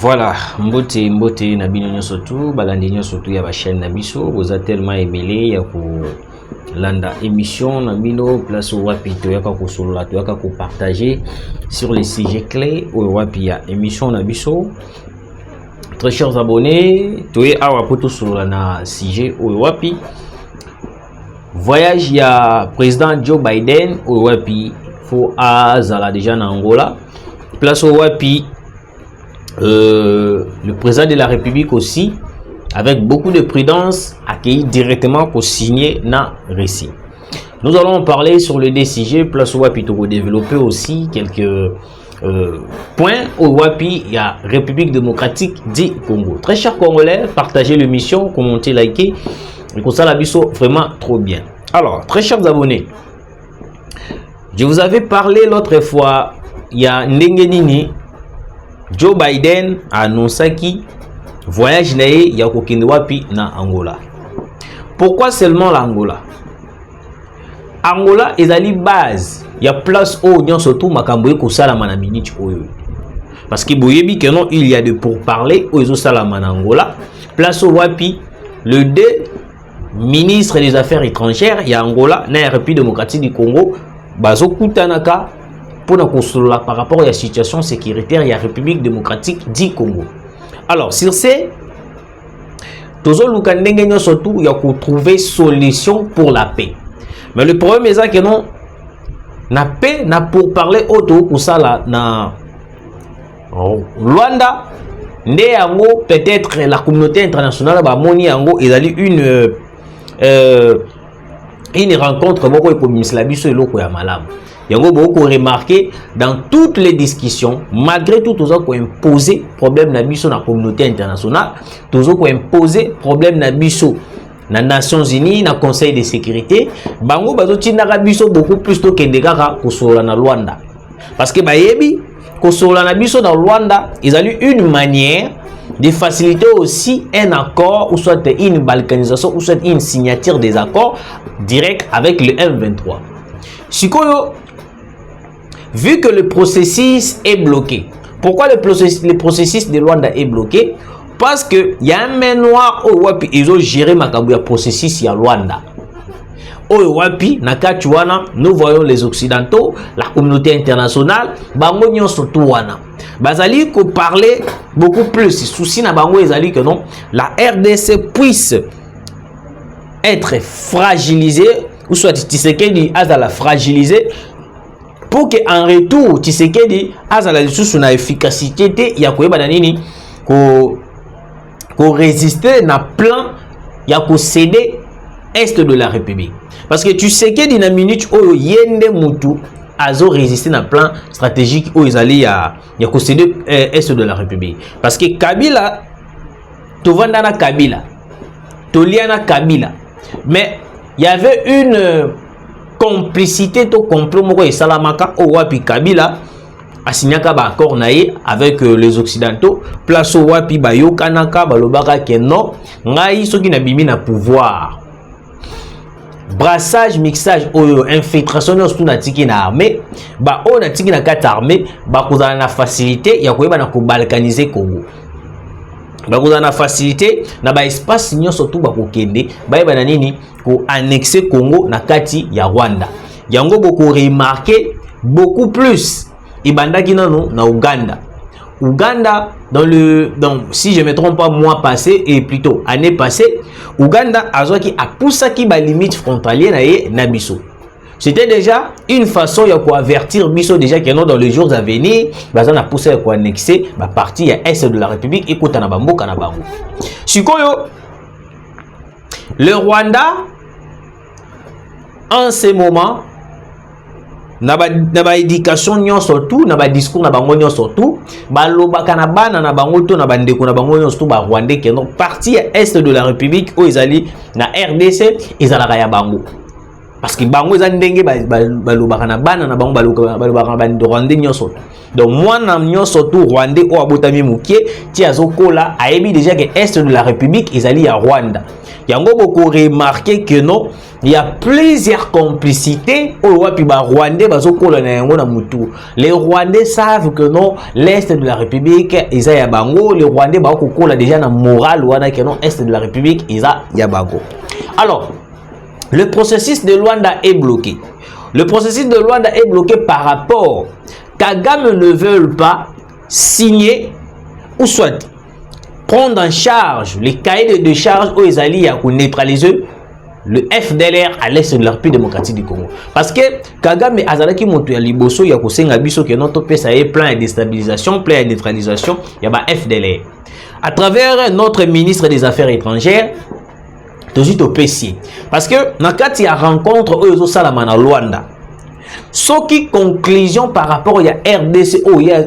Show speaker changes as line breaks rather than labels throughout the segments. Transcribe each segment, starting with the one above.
Voilà, mbote na bino nyonso tu balandi nyonso tu ya ba chaîne na biso boza tellement ebele ya ko landa émission na bino place wapi to yaka ko solola to yaka ko partager sur les sujets clés au wapi ya émission na biso. Très chers abonnés, to e awa poto solola na sujet au wapi voyage ya président Joe Biden au wapi fo azala déjà na Angola place au wapi le président de la République aussi, avec beaucoup de prudence, accueilli directement pour signer na récit. Nous allons parler sur le DCG, plus Wapi pour développer aussi quelques points au Wapi, il y a République démocratique du Congo. Très chers Congolais, partagez l'émission, commentez, likez, et comme ça la biso vraiment trop bien. Alors, très chers abonnés, je vous avais parlé l'autre fois, il y a Ndengenini. Joe Biden a annoncé qu'il voyage naé ya kokende wapi na Angola. Pourquoi seulement l'Angola? Angola est à la base, il y a place au nyon surtout makamboye ko salama na minute oyo. Parce que boyebi que non il y a de pourparler aux salama na Angola. Place au wapi le deux ministre des affaires étrangères ya Angola na République démocratique du Congo bazo kutanaka pour par rapport à la situation sécuritaire de la République démocratique du Congo. Alors, sur ce, surtout, il y a trouver solution pour la paix. Mais le problème est que non, la paix n'a pour parler auto pour ça là, na Rwanda, peut-être la communauté internationale, moni yango, ils allaient une rencontre beaucoup économique la biso et l'oko ya malam. Yango beaucoup remarqué dans toutes les discussions, malgré tout, tous ont imposé problème na biso na communauté internationale, tous ont imposé problème na biso na Nations Unies, na Conseil de sécurité, bango bazo tinaka biso beaucoup plus to kendeka ko sola na Rwanda. Parce que bayebi ko sola na biso na Rwanda, ils ont eu une manière de faciliter aussi un accord ou soit une balkanisation ou soit une signature des accords directs avec le M23. Sikoyo, vu que le processus est bloqué, pourquoi le processus de Rwanda est bloqué? Parce que il y a un main noir au wapi ils ont géré le processus ya Rwanda. Au wapi nakatuana, nous voyons les occidentaux, la communauté internationale, bango nyonso tuwana. Bazali ko parler beaucoup plus. Souci na bango ezali que non, la RDC puisse être fragilisée ou soit Tshisekedi azala fragilisé pour que en retour Tshisekedi azala sous na efficacité te ya koyeba na nini ko résister na plan ya ko céder est de la République. Parce que Tshisekedi na minute oyo yende mutu azo résister na plan stratégique où ils allaient ya ko céder est de la République. Parce que Kabila tovanda na Kabila toliana Kabila, mais il y avait une complicité to complot moko et salamaka au wapi Kabila a signé un accord avec les occidentaux place au wapi bayokanaka balobaka ke non ngai soki na bimi na pouvoir brassage mixage ou infiltration surtout na tiki na armée ba on a tiki na carte armée ba kozala na facilité ya koyeba na ko balkaniser Congo. Bakoza na facilité na ba espace nyonso tu bakokende bayeba na nini ko annexer Congo na kati ya Rwanda. Yango boko remarquer beaucoup plus ibandaki nano na Uganda. Uganda si je me trompe pas mois passé et plutôt année passée, Uganda azwaki apusaki ba limite frontalier na ye na biso. C'était déjà une façon de avertir biso déjà que non dans les jours à venir, bazana a poussé à annexer la partie à est de la République et kota na bambo kana bango. Sikoyo le Rwanda en ce moment na ba éducation nyon surtout na ba discours na bango nyon surtout ba loba kana bana na bango to na bandeko na bango nyon surtout ba Rwandais que non partie à est de la République où ils allaient na RDC ils allaient ya bango. parce que bango za ndenge balobaka na bana na bango balobaka na bandi rwandais nyoso. Donc moi na nyoso tout rwandais o abotami mukie ti azokola ayebi déjà que est de la République ezali ya Rwanda. Yango boko remarquer que non, il y a plusieurs complicités au wapi ba rwandais bazokola na yango na mutu. Les rwandais savent que non, l'est de la République eza ya bango, les rwandais ba kokola déjà na morale wana que non, est de la République eza ya bango. Alors le processus de Luanda est bloqué. Le processus de Luanda est bloqué par rapport Kagame ne veut pas signer ou soit prendre en charge les cahiers de charge aux Ezali pour neutraliser le FDLR à l'est de la République démocratique du Congo. Parce que Kagame Azalaki monte à Liboso, il y a Kosenga Biso qui est notre pays, ça y est plan de déstabilisation, plan de neutralisation, il y a FDLR. À travers notre ministre des Affaires étrangères, toujours au PC. Parce que dans il y a rencontre aux Salamana Luanda. Ce qui conclusion par rapport à RDC, il y a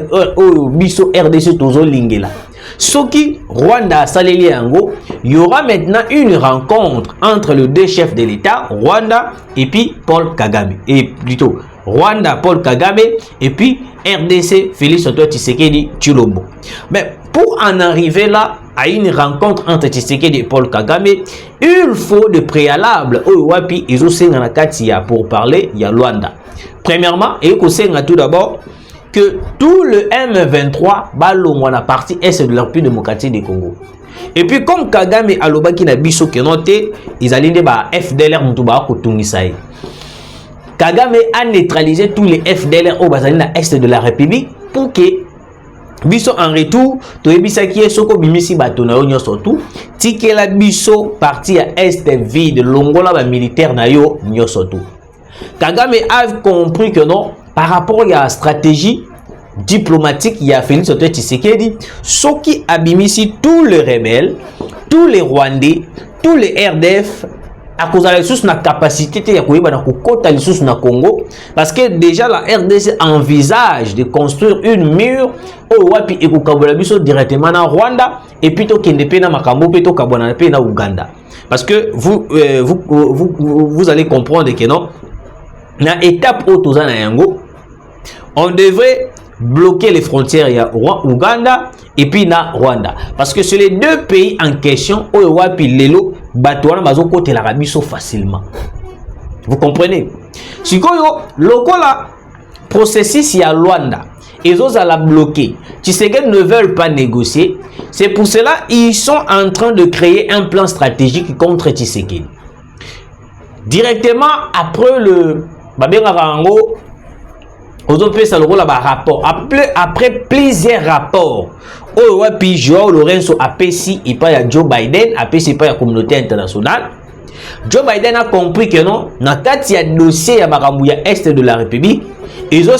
Biso RDC Tozo Lingela. Ce qui Rwanda Saleli Yango, il y aura maintenant une rencontre entre les deux chefs de l'État, Rwanda et puis Paul Kagame. Et plutôt Rwanda, Paul Kagame et puis RDC Félix Antoine Tshisekedi Tshilombo. Mais pour en arriver là à une rencontre entre Tshisekedi et Paul Kagame, il faut de préalable au wapi izosenga katia pour parler ya Luanda. Premièrement, et kosenga tout d'abord que tout le M23 balongwa na partie est de la République démocratique du Congo. Et puis comme Kagame alobaki na biso ke noté, ils alinde ba FDLR mutuba ko tungisaye. Kagame a neutralisé tous les FDLR au bazali na est de la République pour que biso en retour to ebisaki esoko bimisi bato na yo nyoso tout tikela biso parti à est vide longola ba militaire na yo nyoso tout. Kagame a compris que non, par rapport à la stratégie diplomatique, il y a Félix Antoine Tshisekedi, ce qui abimisi tous les rebelles, tous les Rwandais, tous les RDF, à cause de la ressource, la capacité de côté les ressources na Congo, parce que déjà la RDC envisage de construire une mur au wapi et au directement na Rwanda et puis au Kendepe na Makambo puis au Kabwana na Uganda, parce que vous allez comprendre que non, na étape au Tozana Yango, on devrait bloquer les frontières ya Uganda et puis na Rwanda, parce que c'est les deux pays en question au wapi lelo batouana bazo côté la rabiso facilement. Vous comprenez? Si koyo lokola processus ya Luanda ils osent la bloquer. Tshisekedi ne veulent pas négocier. C'est pour cela ils sont en train de créer un plan stratégique contre Tshisekedi. Directement après le Babenga Rango, rapport. Après plusieurs rapports, puis Joao Lorenzo APC et pas Joe Biden, APC pas la communauté internationale. Joe Biden a compris que non, dans le dossier à Baramouya Est de la République, ils ont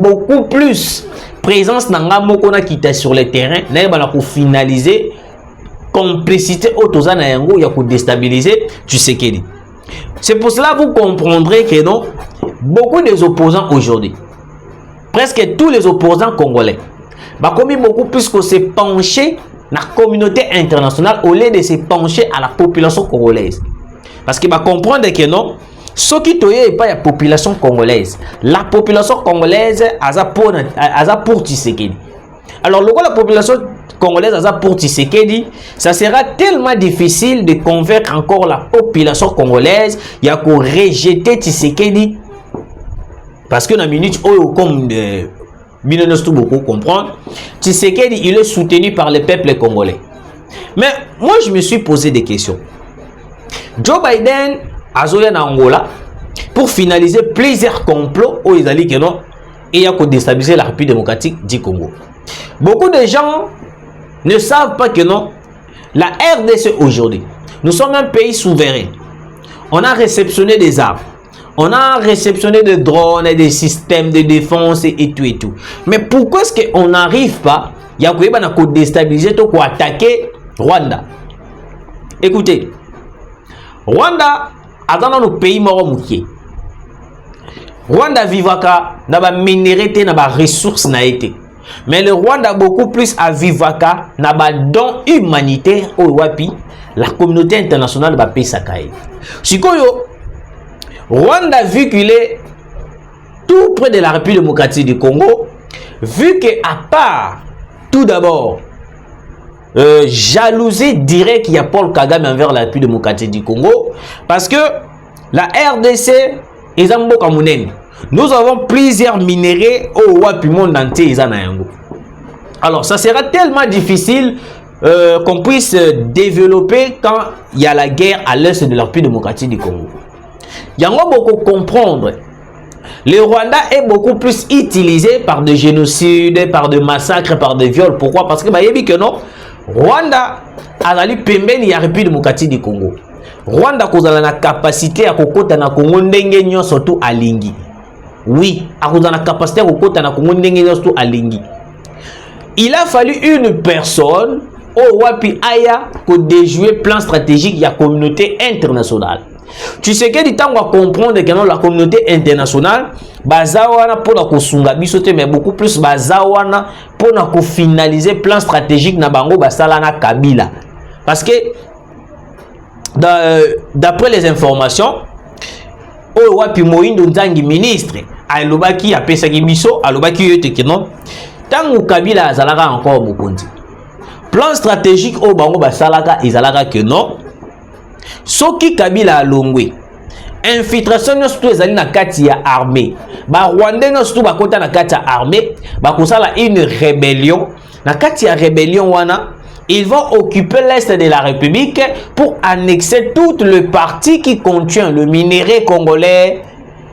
beaucoup plus présence dans la quitté sur le terrain, pour finaliser complicité autozana yango ya pour déstabiliser Tshisekedi. C'est pour cela que vous comprendrez que non, beaucoup des opposants aujourd'hui, presque tous les opposants congolais, comme beaucoup plus que se pencher la communauté internationale au lieu de se pencher à la population congolaise. Parce que comprendre que non, ce qui n'est pas la population congolaise, la population congolaise a pour Tshisekedi. Alors, la population congolaise a pour Tshisekedi, ça sera tellement difficile de convaincre encore la population congolaise, il y a qu'à rejeter Tshisekedi. Parce que dans la minute où, comme tout beaucoup comprendre, Tshisekedi il est soutenu par le peuple congolais. Mais moi je me suis posé des questions. Joe Biden a zoé en Angola pour finaliser plusieurs complots où ils allaient que non et il y a qu'à déstabiliser la République démocratique du Congo. Beaucoup de gens ne savent pas que non, la RDC aujourd'hui, nous sommes un pays souverain. On a réceptionné des armes. On a réceptionné des drones et des systèmes de défense et tout et tout. Mais pourquoi est-ce qu'on n'arrive pas à déstabiliser ou à attaquer Rwanda? Écoutez, Rwanda a dans nos pays moromoukier. Rwanda vivaka na ba minéralité na ba ressources na été. Mais le Rwanda beaucoup plus à vivaka na ba don humanitaire au wapi la communauté internationale ba payer sakaye. Sikoyo Rwanda, vu qu'il est tout près de la République démocratique du Congo, vu qu'à part, tout d'abord, jalousie directe qu'il y a Paul Kagame envers la République démocratique du Congo, parce que la RDC est un beau nous avons plusieurs minéraux au monde entier. Alors, ça sera tellement difficile qu'on puisse développer quand il y a la guerre à l'est de la République démocratique du Congo. Il y a beaucoup comprendre. Le Rwanda est beaucoup plus utilisé par des génocides, par des massacres, par des viols. Pourquoi? Parce que que non, Rwanda a la République démocratique du Congo. Rwanda a la capacité à kokota na Congo ndenge nyo surtout à Lingi. Oui, a la capacité à kokota na Congo ndenge nyo surtout à Lingi. Il a fallu une personne au wapi aya pour déjouer plan stratégique de la communauté internationale. Tu sais que du temps on va comprendre que non, la communauté internationale bazawana pour la kosunga bisote mais beaucoup plus bazawana pour na ko finaliser plan stratégique na bango basala na Kabila. Parce que d'après les informations au wapi Moïndo Nzangi ministre alobaki apesaki biso alobaki yote que non tango Kabila azalaka encore bokondi plan stratégique au bango basalaka ezalaka que non soki Kabila alongwe infiltration surtout ezali na kati ya armée ba Rwandais surtout bakota na kati ya armée bakosala une rébellion na kati ya rébellion wana ils vont occuper l'est de la République pour annexer tout le parti qui contient le minerai congolais,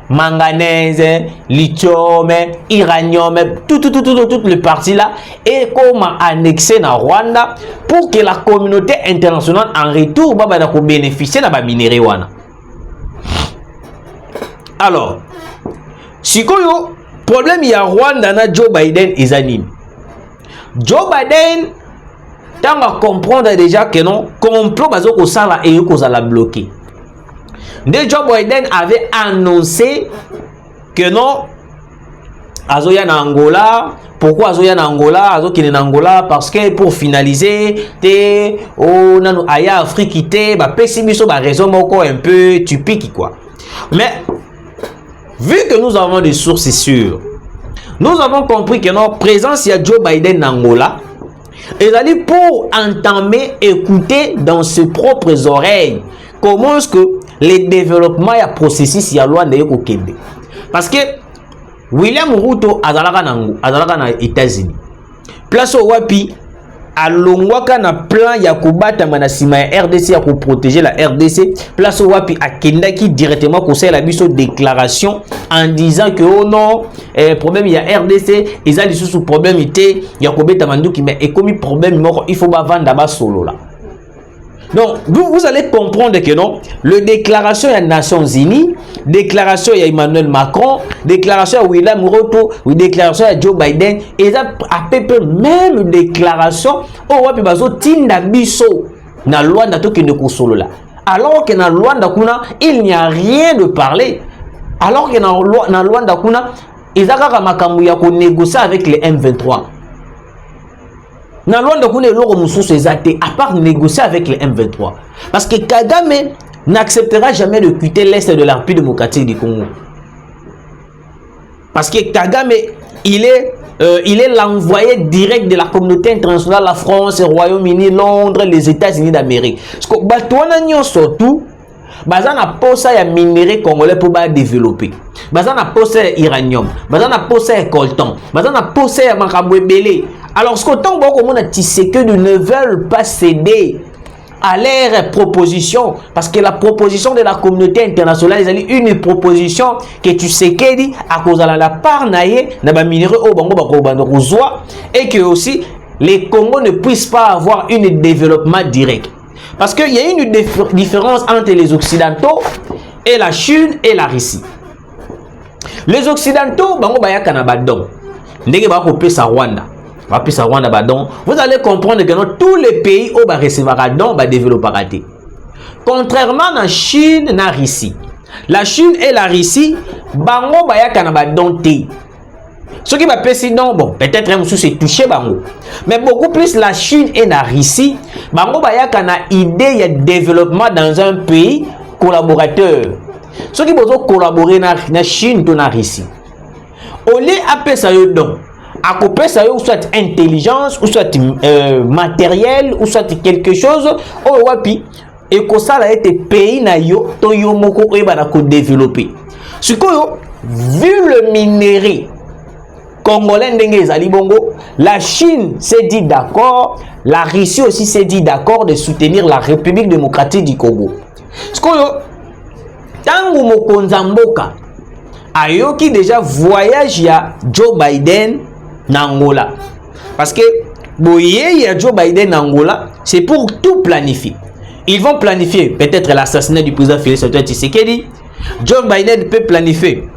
manganèse, lithium, uranium, tout le parti là, et comme annexer na Rwanda pour que la communauté internationale en retour va bénéficier de la minerai wana. Alors, si le problème il y a Rwanda na Joe Biden is anime. Joe Biden tant à comprendre déjà que non complot bazo ko sala et ko la bloquer. Joe Biden avait annoncé que non azoya na Angola. Pourquoi azoya na Angola? Azo qui na Angola parce que pour finaliser te o nanu aya Afrique te ba pessimisme ba raison moko un peu typique quoi. Mais vu que nous avons des sources sûres, nous avons compris que notre présence il y a Joe Biden en Angola. Et allez pour entamer, écouter dans ses propres oreilles comment est-ce que le développement et le processus y a loin de Kébé. Parce que William Ruto azalaka na États-Unis. Place au wapi alongwaka na plan ya kubata manasima ya RDC ya protéger la RDC. Place au wapi akendaki directement conseil la biso déclaration en disant que oh non problème il y a RDC ils ont sous problème était il y a kobeta manduki mais et comme problème moko il faut ba vendre ba solo là. Donc vous allez comprendre que non le déclaration des Nations Unies, déclaration de Emmanuel Macron, déclaration de William Ruto, déclaration de Joe Biden et à peu près même déclaration au wapi bazo tinda biso na Luanda to kende ko solo là. Alors que na Luanda kuna il n'y a rien de parler. Alors que na Luanda kuna izaka makambo ya ko négocier avec les M23. Na Luanda kuna eloko mususu ezate à part négocier avec les M23 parce que Kagame n'acceptera jamais de quitter l'est de la République démocratique du Congo. Parce que Kagame il est l'envoyé direct de la communauté internationale, la France, le Royaume-Uni, Londres, les États-Unis d'Amérique. Parce que batouana nyon surtout bazana posa ya minerai congolais pour ba développer. Bazana posa ya uranium, bazana posa ya coltan, bazana posa ya makambo ebele. Alors ce que tant beaucoup mona Tshisekedi ne veulent pas céder à leurs propositions parce que la proposition de la communauté internationale est une proposition que Tshisekedi à cause de la part naie na ba minerai au bango ba bando kozwa et que aussi les Congos ne puissent pas avoir un développement direct. Parce qu'il y a une différence entre les Occidentaux et la Chine et la Russie. Les Occidentaux, bango baya kanabadon. Ndenge ba ko pesa Rwanda. Ba pesa Rwanda badon. Vous allez comprendre que tous les pays où ba recevoir don ba développer raté. Contrairement à la Chine et la Russie. La Chine et la Russie, bango baya kanabadon te. Ce qui va passer non bon peut-être un c'est touché bango mais beaucoup plus la Chine et la Russie bango baya kana idée de développement dans un pays collaborateur Ceux qui vont collaborer na Chine ou na Russie. Au lieu appeler ça donc, à couper ça soit intelligence ou soit matériel ou soit quelque chose au wapi et que ça a été pays na yo to yo moko e ba ko développer. Ce que vu le minerai congolais ndenge ezali bongo, la Chine s'est dit d'accord, la Russie aussi s'est dit d'accord de soutenir la République démocratique du Congo. Ce que tangu mokonza mboka ayoki déjà voyage ya Joe Biden na Angola. Parce que boye ya Joe Biden na Angola, c'est pour tout planifier. Ils vont planifier peut-être l'assassinat du président Félix Antoine Tshisekedi. Joe Biden peut planifier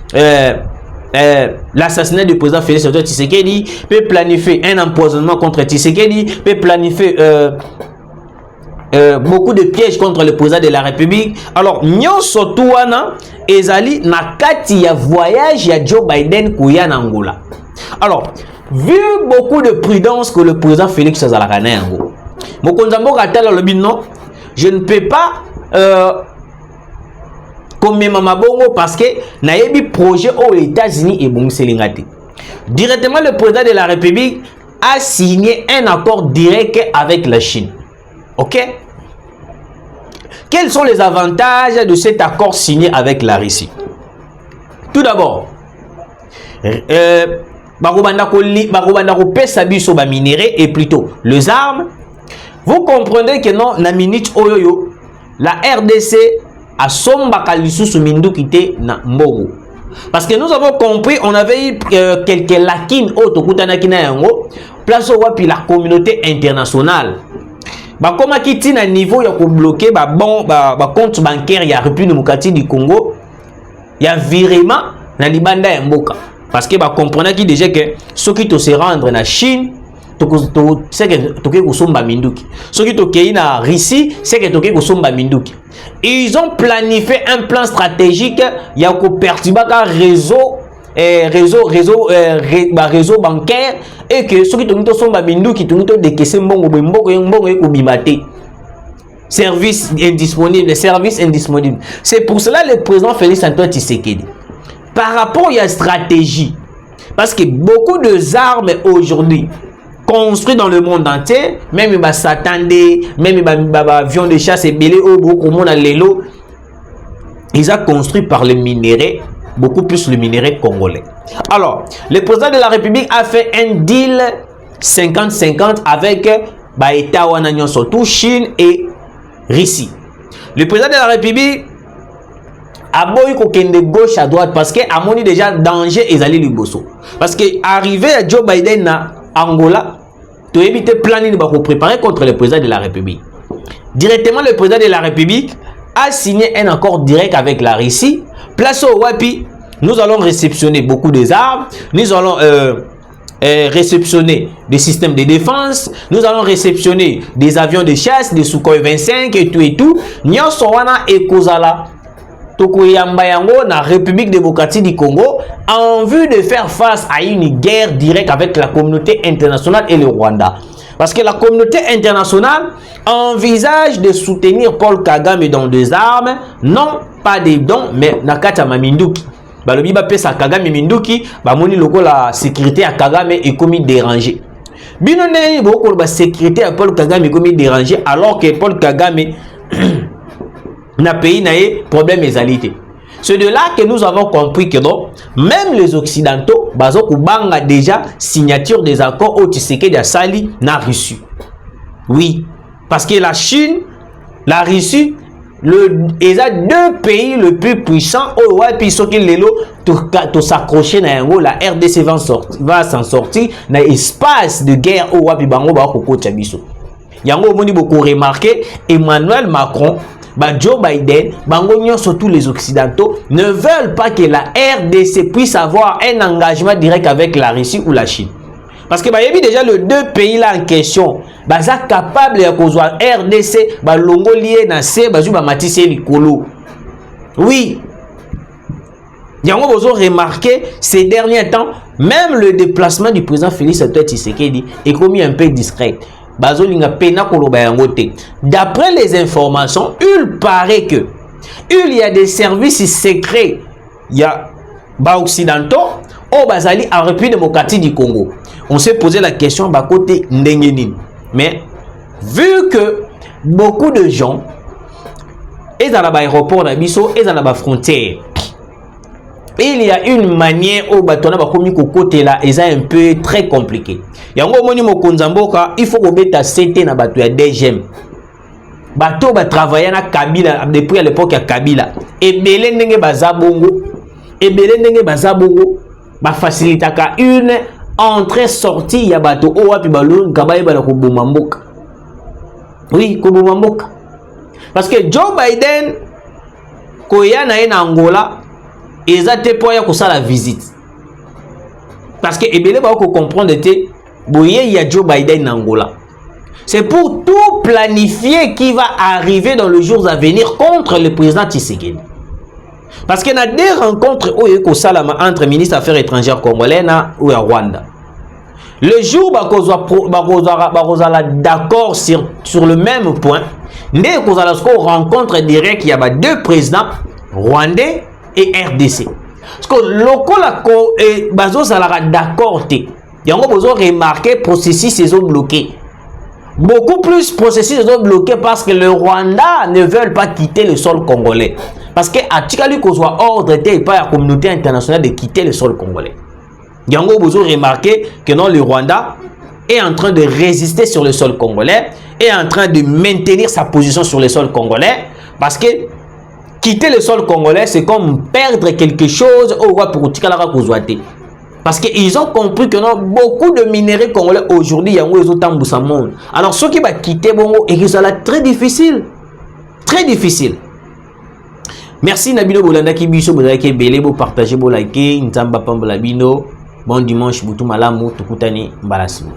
l'assassinat du président Félix Antoine Tshisekedi, peut planifier un empoisonnement contre Tshisekedi, peut planifier beaucoup de pièges contre le président de la République. Alors, nyonso tuana ezali na kati ya voyage ya Joe Biden kuya na Angola. Alors, vu beaucoup de prudence que le président Félix azalaka na yango, mokonza mboka atala lobi non, je ne peux pas comme Mamabongo parce que nayebi projet aux États-Unis et bon selingate. Directement le président de la République a signé un accord direct avec la Chine. OK? Quels sont les avantages de cet accord signé avec la Russie? Tout d'abord, et plutôt les armes. Vous comprenez que non, la minute oyoyo, la RDC a sombaka lisusu mindukite na mbogo. Parce que nous avons compris, on avait eu quelques lacunes autokutanaki na yango, place wapi la communauté internationale. Bah comme akiti na niveau ya ko bloquer ba compte bancaire ya République démocratique du Congo, ya virement na libanda ya mboka. Parce que bah comprenez qui déjà que ceux qui te se rendre na Chine, c'est que toke kusomba minduki. Ceux qui toke na Russie, c'est que toke kusomba minduki. Ils ont planifié un plan stratégique ya ko perturber réseau réseau bancaire et que ceux qui toke somba minduki toke décaisser mbongo ekubimate. Service indisponible, C'est pour cela le président Félix Antoine Tshisekedi, par rapport à la stratégie, parce que beaucoup d'armes aujourd'hui construites dans le monde entier, même les s'attendaient, même les avions de chasse et belé au beaucoup monde à l'élo, ils ont construit par le minerai, beaucoup plus le minerai congolais. Alors, le président de la République a fait un deal 50-50 avec État Wanagnon, surtout Chine et Russie. Le président de la République a boy de gauche à droite parce que a moni déjà danger et allé liboso. Parce que arrivé à Joe Biden na Angola, tu éviter planning de préparer contre le président de la République. Directement le président de la République a signé un accord direct avec la Russie. Place au Wapi, nous allons réceptionner beaucoup des armes, nous allons réceptionner des systèmes de défense, nous allons réceptionner des avions de chasse, des Sukhoi 25 et tout. Nyonso wana ekozala Tokoyamba yango na République démocratique du Congo en vue de faire face à une guerre directe avec la communauté internationale et le Rwanda. Parce que la communauté internationale envisage de soutenir Paul Kagame dans des armes, non pas des dons, mais nakata maminduki. Balobi ba pesa Kagame minduki, ba moni loko la sécurité à Kagame est comme dérangé. Bino ndenge boko ba sécurité à Paul Kagame est comme dérangé alors que Paul Kagame na pays naé problème égalité. C'est de là que nous avons compris que non, même les occidentaux bazo kubanga déjà signature des accords au Tshisekedi a sali na Russie. Oui, parce que la Chine, la Russie, ils ont deux pays le plus puissants au ouais puis ce qui lelo to s'accrocher na yango la RDC va s'en sortir na espace de guerre au ouais puis bango ba ko chabiso. Yango moni beaucoup remarqué Emmanuel Macron, Joe Biden, surtout les Occidentaux, ne veulent pas que la RDC puisse avoir un engagement direct avec la Russie ou la Chine. Parce que déjà les deux pays là en question, sont capables de causer RDC, longo lié na C, matissé likolo. Oui. Vous avez remarqué ces derniers temps, même le déplacement du président Félix Antoine Tshisekedi est commis un peu discret. D'après les informations, il paraît que il y a des services secrets, il y a occidentaux au Bazali en République démocratique du Congo. On s'est posé la question bah côté Ndengenin. Mais vu que beaucoup de gens et dans l'aéroport d'Abisso et dans la frontière, il y a une manière au batona ba komi ko côté là et ça un peu très compliqué. Yango moni mo konzamboka, il faut ko beta CT na bato ya DGM. Bato ba travailler na Kabila depuis à l'époque ya Kabila. Et belé ndenge bazabongo, et belé ndenge bazabongo ba facilitaka une entrée sortie ya bato o wapi balou ngabaye bala ko bomamboka. Oui, ko bomamboka. Parce que Joe Biden koya na Angola et ça te pour la visite. Parce que ebele ba ko comprendre te boye il y a Joe Biden en Angola. C'est pour tout planifier qui va arriver dans les jours à venir contre le président Tshisekedi. Parce qu'il y a des rencontres entre ministres des Affaires étrangères congolais ou Rwanda. Le jour où d'accord sur le même point, dès qu'on a une rencontre directe, il y a deux présidents rwandais et RDC. Parce que le local est d'accord. Il y a remarqué le processus est bloqué. Beaucoup plus processus sont bloqués parce que le Rwanda ne veut pas quitter le sol congolais. Parce que à Tikali qu'on soit ordre par la communauté internationale de quitter le sol congolais. Il y a remarqué que non, le Rwanda est en train de résister sur le sol congolais, est en train de maintenir sa position sur le sol congolais, parce que quitter le sol congolais, c'est comme perdre quelque chose au roi pour Tikala Kozwate. Parce qu'ils ont compris que non, beaucoup de minéraux congolais aujourd'hui, il y a un monde. Alors ceux qui vont quitter Bongo, et ça va très difficile. Très difficile. Merci Nabino Bolanda qui biso bolaki belé bo partager bo liker, Nzamba Pambolabino. Bon dimanche, Boutou Malamu, Tukutani, Mbalasimo.